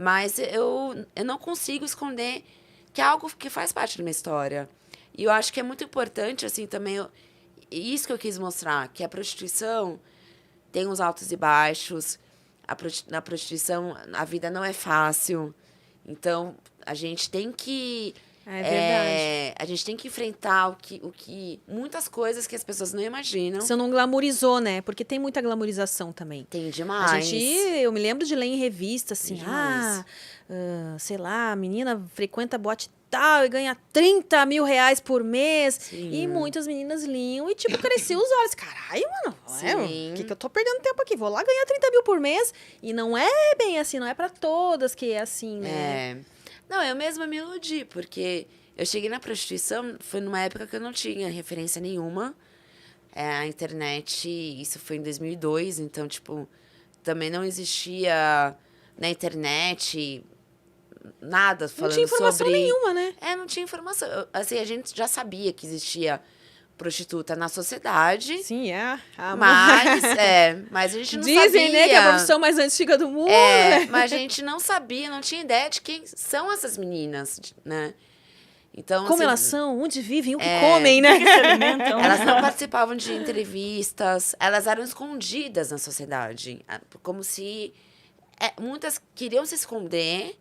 Mas eu não consigo esconder que é algo que faz parte da minha história. E eu acho que é muito importante, assim, também... Isso que eu quis mostrar, que a prostituição tem os altos e baixos. Na prostituição, a vida não é fácil. Então, a gente tem que... É verdade. A gente tem que enfrentar muitas coisas que as pessoas não imaginam. Você não glamorizou, né? Porque tem muita glamorização também. Tem demais. Eu me lembro de ler em revista, assim, sei lá, a menina frequenta boate tal e ganha 30 mil reais por mês. Sim. E muitas meninas liam e, tipo, cresciam os olhos. Caralho, mano, o que eu tô perdendo tempo aqui? Vou lá ganhar 30 mil por mês. E não é bem assim, não é pra todas que é assim, né? Não, eu mesma me iludi, porque eu cheguei na prostituição, foi numa época que eu não tinha referência nenhuma. A internet, isso foi em 2002, então, tipo, também não existia na internet nada falando sobre... Não tinha informação nenhuma, né? Não tinha informação. Assim, a gente já sabia que existia prostituta na sociedade. Sim, mas a gente não sabia. Dizem, né, que é a profissão mais antiga do mundo. Mas a gente não sabia, não tinha ideia de quem são essas meninas, né? Então, como assim, elas são, onde vivem, o que comem, né? O que se alimentam. Elas não participavam de entrevistas, elas eram escondidas na sociedade. Como se... muitas queriam se esconder,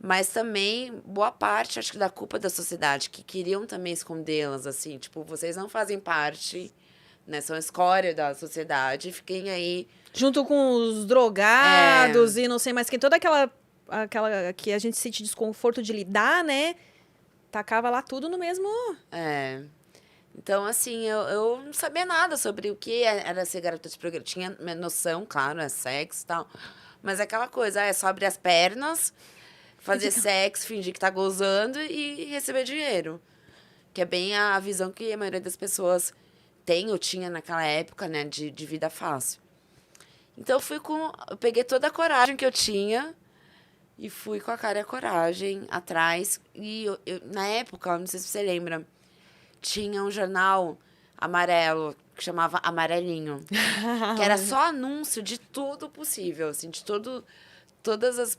mas também boa parte, acho que, da culpa da sociedade, que queriam também escondê-las, assim. Tipo, vocês não fazem parte, né? São a escória da sociedade, fiquem aí... Junto com os drogados e não sei mais quem. Toda aquela que a gente sente desconforto de lidar, né? Tacava lá tudo no mesmo... Então, assim, eu não sabia nada sobre o que era ser garota de programa. Tinha noção, claro, é sexo e tal. Mas aquela coisa, é só abrir as pernas... Fazer sexo, fingir que tá gozando e receber dinheiro. Que é bem a visão que a maioria das pessoas tem ou tinha naquela época, né? De vida fácil. Então, eu peguei toda a coragem que eu tinha e fui com a cara e a coragem atrás. E na época, não sei se você lembra, tinha um jornal amarelo que chamava Amarelinho. Que era só anúncio de tudo possível, assim, de todas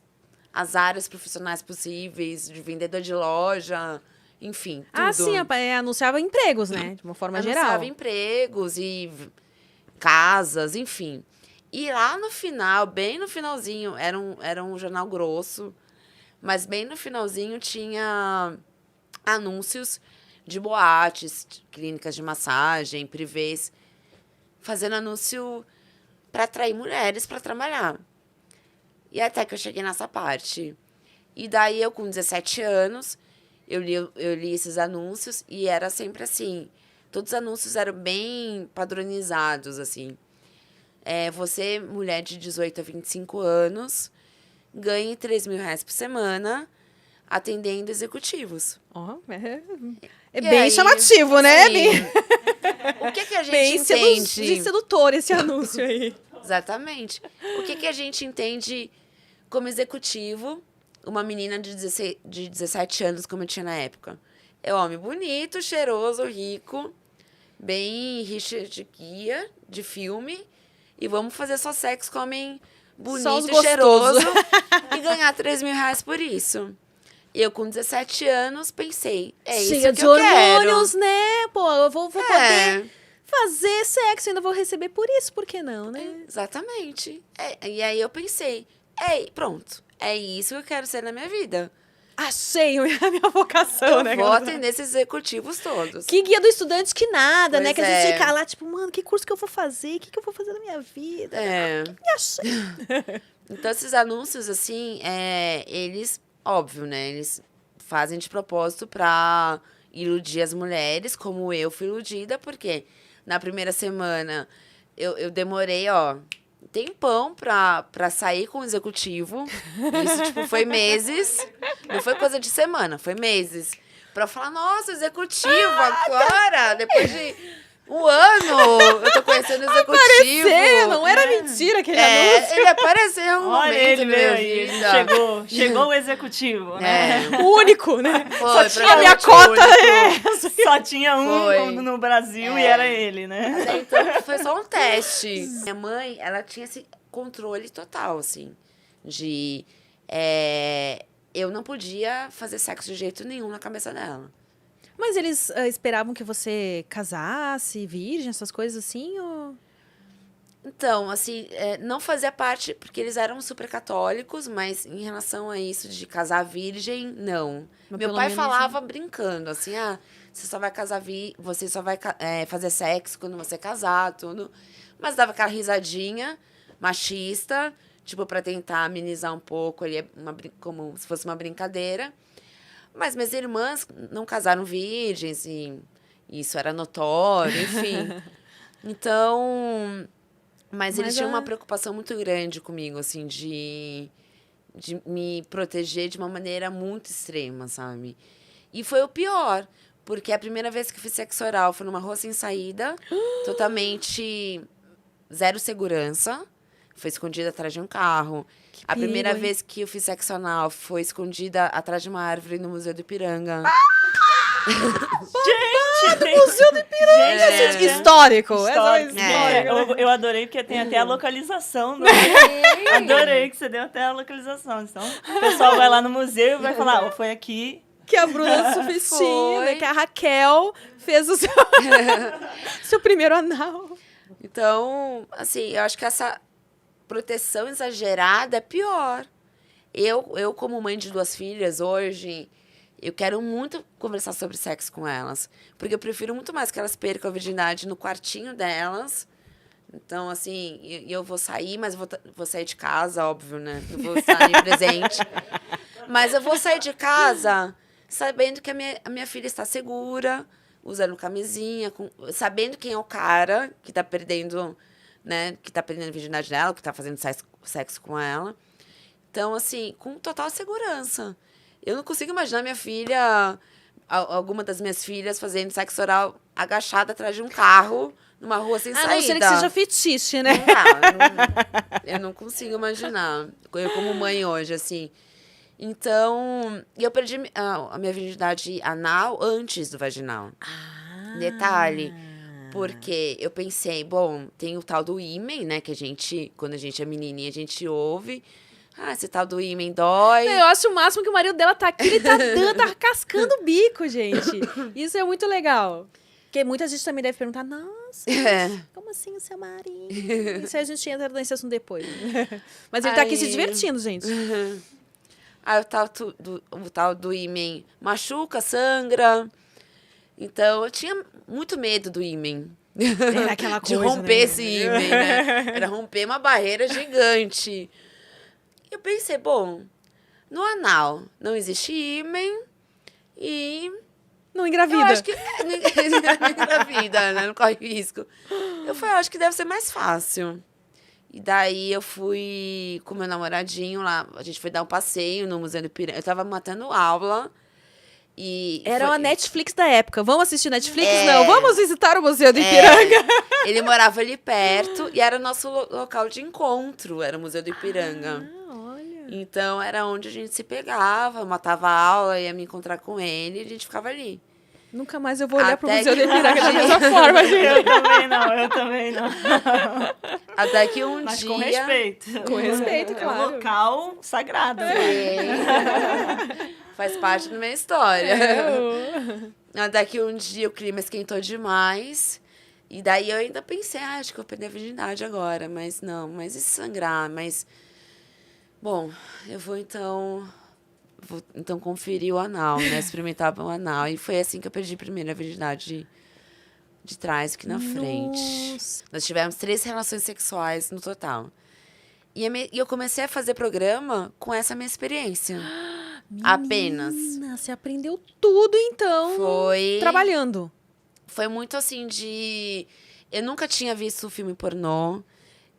as áreas profissionais possíveis, de vendedor de loja, enfim, tudo. Sim, anunciava empregos, né? De uma forma geral. Anunciava empregos e casas, enfim. E lá no final, bem no finalzinho, era um jornal grosso, mas bem no finalzinho tinha anúncios de boates, clínicas de massagem, privês, fazendo anúncio para atrair mulheres para trabalhar. E até que eu cheguei nessa parte. E daí, eu com 17 anos, eu li esses anúncios e era sempre assim. Todos os anúncios eram bem padronizados, assim. Você, mulher de 18 a 25 anos, ganhe 3 mil reais por semana atendendo executivos. Bem chamativo, né? O que a gente bem entende? Sedutor esse anúncio aí. Exatamente. O que a gente entende como executivo, uma menina de 17 anos, como eu tinha na época? É homem bonito, cheiroso, rico, bem Richard Gere, de filme, e vamos fazer só sexo com homem bonito, cheiroso, e ganhar 3 mil reais por isso. Eu, com 17 anos, pensei, cheia isso que de eu hormônios, quero. né? Pô, eu vou poder fazer sexo, ainda vou receber por isso, por que não, né? Exatamente. E aí eu pensei, pronto, é isso que eu quero ser na minha vida. Achei a minha vocação, né? Eu vou atender esses executivos todos. Que guia do estudante que nada, né? Que a gente é. fica lá, tipo, mano, que curso que eu vou fazer? O que eu vou fazer na minha vida? Me achei. Então, esses anúncios, assim, eles, óbvio, né? Eles fazem de propósito pra iludir as mulheres, como eu fui iludida, porque na primeira semana eu demorei, tempão pra sair com o executivo. Isso, tipo, foi meses. Não foi coisa de semana, foi meses. Pra falar, nossa, executivo agora, depois de um ano, eu tô conhecendo o executivo. Apareceu, não era mentira aquele anúncio. Ele apareceu em um Olha, momento ele da veio minha aí, vida. chegou o executivo, né? O único, né? Foi, Só tinha a minha cota. Só tinha um Foi. no Brasil e era ele, né? Até então, foi só um teste. Minha mãe, ela tinha esse controle total, assim, de eu não podia fazer sexo de jeito nenhum na cabeça dela. Mas eles esperavam que você casasse, virgem, essas coisas assim? Ou... Então, assim, não fazia parte, porque eles eram super católicos, mas em relação a isso de casar virgem, não. Mas Meu pelo pai menos, falava brincando, assim, você só vai casar você só vai fazer sexo quando você casar, tudo. Mas dava aquela risadinha machista, tipo, pra tentar amenizar um pouco ali, como se fosse uma brincadeira. Mas minhas irmãs não casaram virgens, e isso era notório, enfim. Então... Mas eles tinham uma preocupação muito grande comigo, assim, de me proteger de uma maneira muito extrema, sabe? E foi o pior, porque a primeira vez que fiz sexo oral foi numa rua sem saída, totalmente zero segurança, foi escondida atrás de um carro. A primeira vez que eu fiz sexo anal foi escondida atrás de uma árvore no Museu do Ipiranga. Gente, Museu do Ipiranga, gente, histórico. Histórico. Histórico. Eu adorei porque tem até a localização. Adorei que você deu até a localização. Então, o pessoal vai lá no museu e vai falar, foi aqui. Que a Bruna Sufistinha, né, que a Raquel fez o seu primeiro anal. Então, assim, eu acho que essa proteção exagerada é pior. Eu como mãe de 2 filhas, hoje... Eu quero muito conversar sobre sexo com elas. Porque eu prefiro muito mais que elas percam a virgindade no quartinho delas. Então, assim, eu vou sair, mas vou sair de casa, óbvio, né? Não vou sair presente. Mas eu vou sair de casa sabendo que a minha filha está segura, usando camisinha, sabendo quem é o cara que está perdendo, né? Que está perdendo a virgindade dela, que está fazendo sexo com ela. Então, assim, com total segurança. Eu não consigo imaginar minha filha, alguma das minhas filhas, fazendo sexo oral agachada atrás de um carro, numa rua sem saída. A não ser que seja fetiche, né? Eu não consigo imaginar. Eu como mãe hoje, assim. Então, eu perdi a minha virgindade anal antes do vaginal. Detalhe. Porque eu pensei, bom, tem o tal do ímen, né? Que quando a gente é menininha, a gente ouve... esse tal do ímen dói. Eu acho o máximo que o marido dela tá aqui, ele tá cascando o bico, gente. Isso é muito legal. Porque muita gente também deve perguntar, nossa, como assim o seu marido? Isso aí a gente entra nesse assunto depois. Mas ele tá aqui se divertindo, gente. O tal do ímen machuca, sangra. Então, eu tinha muito medo do ímen. Era aquela coisa, de romper né? esse ímen, né? Era romper uma barreira gigante. Eu pensei, bom, no anal não existe ímen e... Não engravida. Eu acho que não engravida, né? Não corre risco. Eu falei, acho que deve ser mais fácil. E daí eu fui com meu namoradinho lá, a gente foi dar um passeio no Museu do Ipiranga. Eu tava matando aula e... Era uma Netflix da época. Vamos assistir Netflix? Não, vamos visitar o Museu do Ipiranga. Ele morava ali perto e era o nosso local de encontro, era o Museu do Ipiranga. Então, era onde a gente se pegava, matava a aula, ia me encontrar com ele e a gente ficava ali. Nunca mais eu vou olhar pro Museu do Ipiranga da mesma forma, gente. Eu também não. Até que um Mas dia... com respeito. Com respeito, claro. É um local sagrado. Faz parte da minha história. Até que um dia o clima esquentou demais. E daí eu ainda pensei, acho que eu vou perder a virgindade agora. Mas não, mas e se sangrar? Mas... Bom, eu vou então conferir o anal, né? Experimentar o anal. E foi assim que eu perdi a primeira virgindade de trás aqui na frente. Nós tivemos 3 relações sexuais no total. E eu comecei a fazer programa com essa minha experiência. Menina, apenas. Você aprendeu tudo, então, trabalhando. Foi muito assim de... Eu nunca tinha visto filme pornô.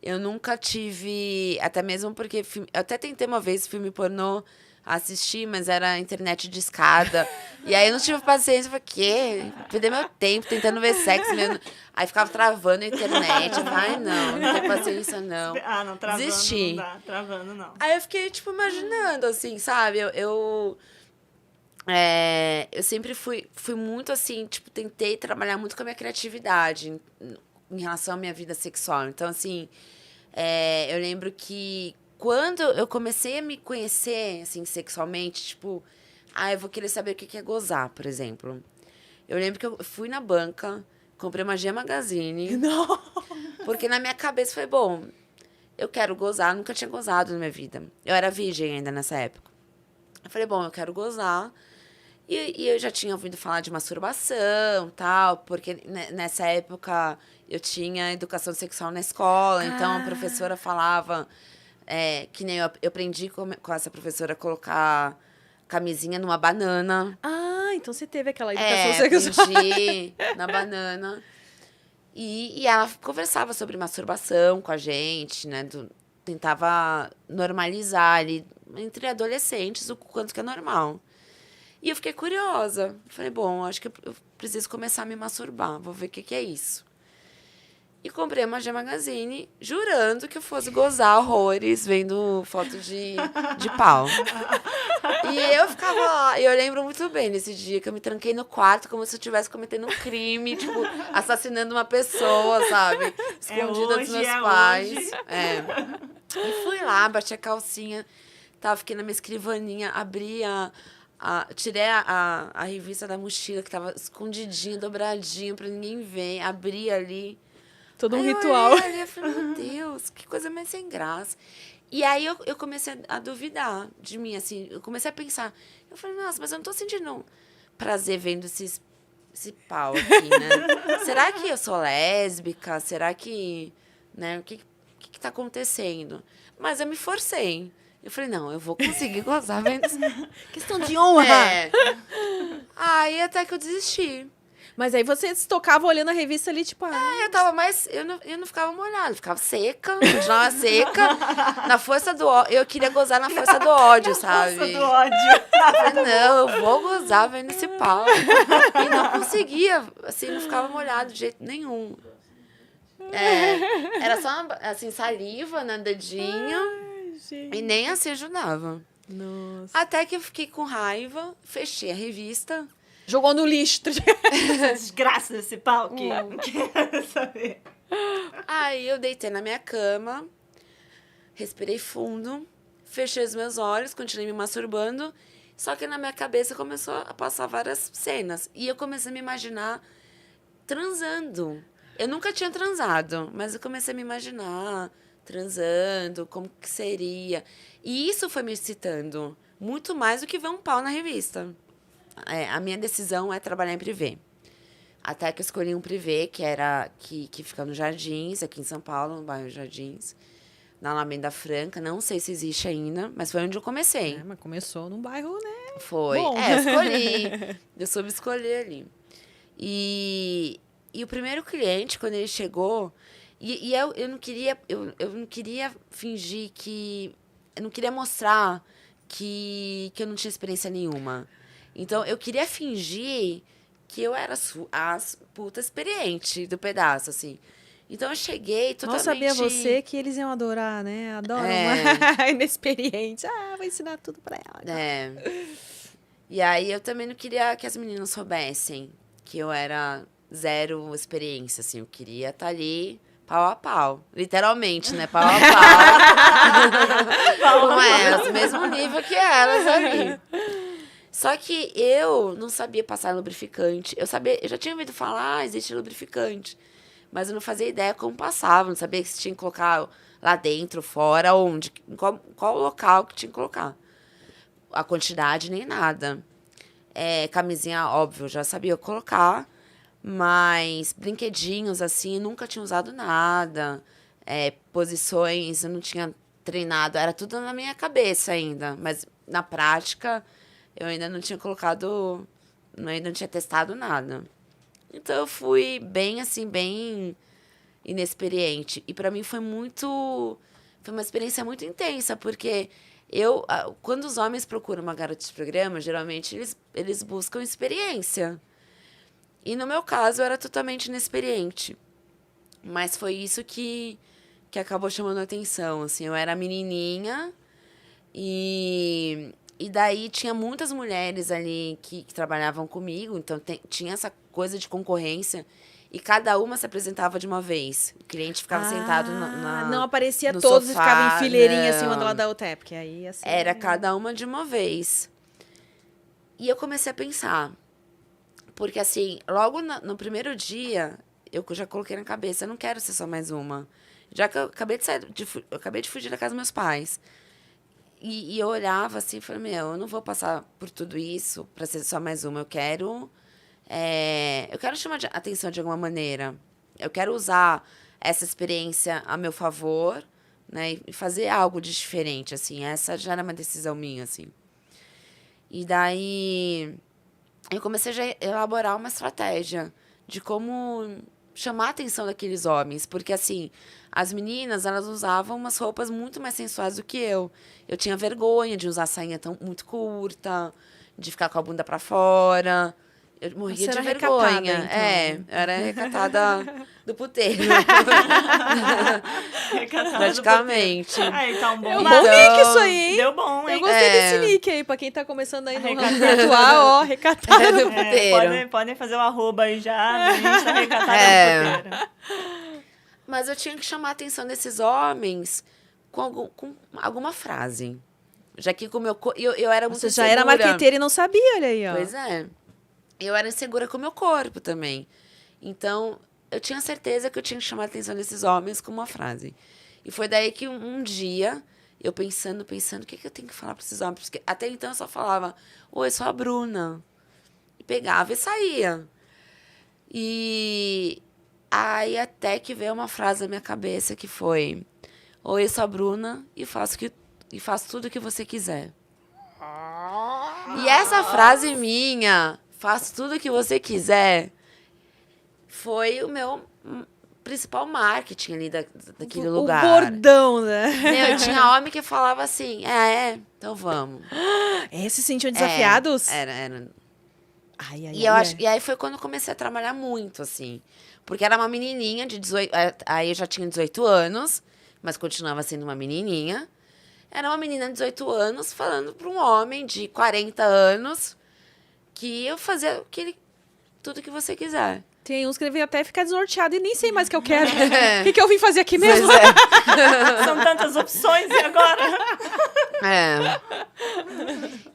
Eu nunca tive... Até mesmo porque... Eu até tentei uma vez filme pornô assistir, mas era internet de escada. E aí eu não tive paciência. Eu falei, quê? Perder meu tempo tentando ver sexo mesmo. Aí ficava travando a internet. Eu falei, não tenho paciência, não. Não, travando desisti. não dá. Travando não. Aí eu fiquei, tipo, imaginando, assim, sabe? Eu sempre fui muito, assim, tipo, tentei trabalhar muito com a minha criatividade em relação à minha vida sexual. Então, assim, eu lembro que quando eu comecei a me conhecer, assim, sexualmente, tipo... eu vou querer saber o que é gozar, por exemplo. Eu lembro que eu fui na banca, comprei uma G Magazine. Não. Porque na minha cabeça foi, bom, eu quero gozar, nunca tinha gozado na minha vida. Eu era virgem ainda nessa época. Eu falei, bom, eu quero gozar. E eu já tinha ouvido falar de masturbação, tal, porque nessa época eu tinha educação sexual na escola, então a professora falava, que nem eu aprendi com essa professora a colocar camisinha numa banana. Então você teve aquela educação sexual. Aprendi na banana. E ela conversava sobre masturbação com a gente, né? Tentava normalizar ali entre adolescentes o quanto que é normal. E eu fiquei curiosa. Falei, bom, acho que eu preciso começar a me masturbar. Vou ver o que é isso. E comprei uma G Magazine, jurando que eu fosse gozar horrores, vendo foto de pau. E eu ficava lá, e eu lembro muito bem nesse dia que eu me tranquei no quarto como se eu estivesse cometendo um crime, tipo, assassinando uma pessoa, sabe? Escondida dos meus pais. Hoje. E fui lá, bati a calcinha, fiquei na minha escrivaninha, abri tirei a revista da mochila, que tava escondidinha, dobradinha, pra ninguém ver, abri ali. Todo um Aí ritual. Eu olhei ali, eu falei, meu Deus, que coisa mais sem graça. E aí eu comecei a duvidar de mim, assim, eu comecei a pensar. Eu falei, nossa, mas eu não tô sentindo prazer vendo esse pau aqui, né? Será que eu sou lésbica? Será que, né, o que tá acontecendo? Mas eu me forcei. Eu falei, não, eu vou conseguir gozar vendo isso. Questão de honra. Aí até que eu desisti. Mas aí você se tocava olhando a revista ali, tipo... Eu tava mais... Eu não ficava molhada, eu ficava seca, continuava seca. Na força do ódio. Eu queria gozar na força do ódio, sabe? Força do ódio. Eu falei, não, eu vou gozar vendo esse pau. E não conseguia, assim, não ficava molhado de jeito nenhum. Era só, assim, saliva no dedinho. Ai, gente. E nem assim ajudava. Nossa. Até que eu fiquei com raiva, fechei a revista. Jogou no lixo. Essa desgraça desse pau que quero saber. Aí eu deitei na minha cama, respirei fundo, fechei os meus olhos, continuei me masturbando. Só que na minha cabeça começou a passar várias cenas. E eu comecei a me imaginar transando. Eu nunca tinha transado, mas eu comecei a me imaginar transando, como que seria. E isso foi me excitando, muito mais do que ver um pau na revista. A minha decisão é trabalhar em privê. Até que eu escolhi um privê, que fica nos Jardins, aqui em São Paulo, no bairro Jardins, na Alameda Franca. Não sei se existe ainda, mas foi onde eu comecei. Mas começou num bairro, né? Foi. Bom. Eu escolhi. Eu soube escolher ali. E o primeiro cliente, quando ele chegou... eu não queria... Eu não queria fingir que... Eu não queria mostrar que eu não tinha experiência nenhuma. Então, eu queria fingir que eu era a puta experiente do pedaço, assim. Então, eu cheguei totalmente... Mal sabia você que eles iam adorar, né? Adoram uma inexperiente. Vou ensinar tudo pra ela. E aí, eu também não queria que as meninas soubessem que eu era zero experiência, assim. Eu queria estar ali... Pau a pau. Literalmente, né? Pau a pau. Com elas. Mesmo nível que elas ali. Só que eu não sabia passar lubrificante. Eu já tinha ouvido falar, existe lubrificante. Mas eu não fazia ideia como passava. Não sabia se tinha que colocar lá dentro, fora, onde. Qual local que tinha que colocar. A quantidade, nem nada. Camisinha, óbvio, já sabia colocar. Mas brinquedinhos, assim, nunca tinha usado nada. Posições, eu não tinha treinado. Era tudo na minha cabeça ainda. Mas na prática, eu ainda não tinha colocado... Ainda não tinha testado nada. Então, eu fui bem, assim, bem inexperiente. E para mim foi uma experiência muito intensa, porque quando os homens procuram uma garota de programa, geralmente eles buscam experiência. E no meu caso, eu era totalmente inexperiente. Mas foi isso que acabou chamando a atenção. Assim, eu era menininha e daí tinha muitas mulheres ali que trabalhavam comigo. Então, tinha essa coisa de concorrência. E cada uma se apresentava de uma vez. O cliente ficava sentado Não aparecia no todos e sofá, ficava em fileirinha assim, uma não. do lado da outra. Porque aí, assim... Era cada uma de uma vez. E eu comecei a pensar. Porque, assim, logo no primeiro dia, eu já coloquei na cabeça, eu não quero ser só mais uma. Já que eu acabei de fugir da casa dos meus pais. E eu olhava assim e falei, eu não vou passar por tudo isso para ser só mais uma. Eu quero chamar a atenção de alguma maneira. Eu quero usar essa experiência a meu favor, né? E fazer algo de diferente, assim. Essa já era uma decisão minha, assim. E daí eu comecei a elaborar uma estratégia de como chamar a atenção daqueles homens. Porque, assim, as meninas, elas usavam umas roupas muito mais sensuais do que eu. Eu tinha vergonha de usar sainha muito curta, de ficar com a bunda pra fora. Eu morria de vergonha. Então. Eu era recatada do puteiro. Recatada Praticamente. Aí, tá um bom É um lado. bom nick isso aí, hein? Deu bom, hein? Eu gostei desse nick aí, pra quem tá começando aí no ramo Recatada. virtual, ó, recatada do no... puteiro. Podem fazer o arroba aí já, a gente tá recatada do puteiro. Mas eu tinha que chamar a atenção desses homens com alguma frase. Já que com o meu eu era muito Você já insegura. era marqueteira e não sabia, olha aí, ó. Pois é. Eu era insegura com o meu corpo também. Então, eu tinha certeza que eu tinha que chamar a atenção desses homens com uma frase. E foi daí que um dia, eu pensando, o que eu tenho que falar para esses homens? Porque até então eu só falava, oi, sou a Bruna. E pegava e saía. E aí até que veio uma frase na minha cabeça que foi, oi, eu sou a Bruna e faço tudo o que você quiser. E essa frase minha, faço tudo o que você quiser, foi o meu principal marketing ali daquele lugar. O bordão, né? Tinha homem que falava assim, então vamos. Se sentiam desafiados? Era. Ai, E aí foi quando eu comecei a trabalhar muito, assim. Porque era uma menininha de 18... Aí eu já tinha 18 anos, mas continuava sendo uma menininha. Era uma menina de 18 anos falando para um homem de 40 anos que eu fazia tudo que você quiser. Tem uns que devem até ficar desnorteado e nem sei mais o que eu quero. O que eu vim fazer aqui mesmo? São tantas opções e agora?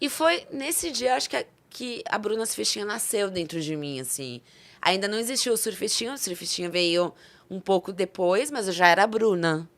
E foi nesse dia, acho que a Bruna Surfistinha nasceu dentro de mim, assim. Ainda não existia o Surfistinha veio um pouco depois, mas eu já era a Bruna.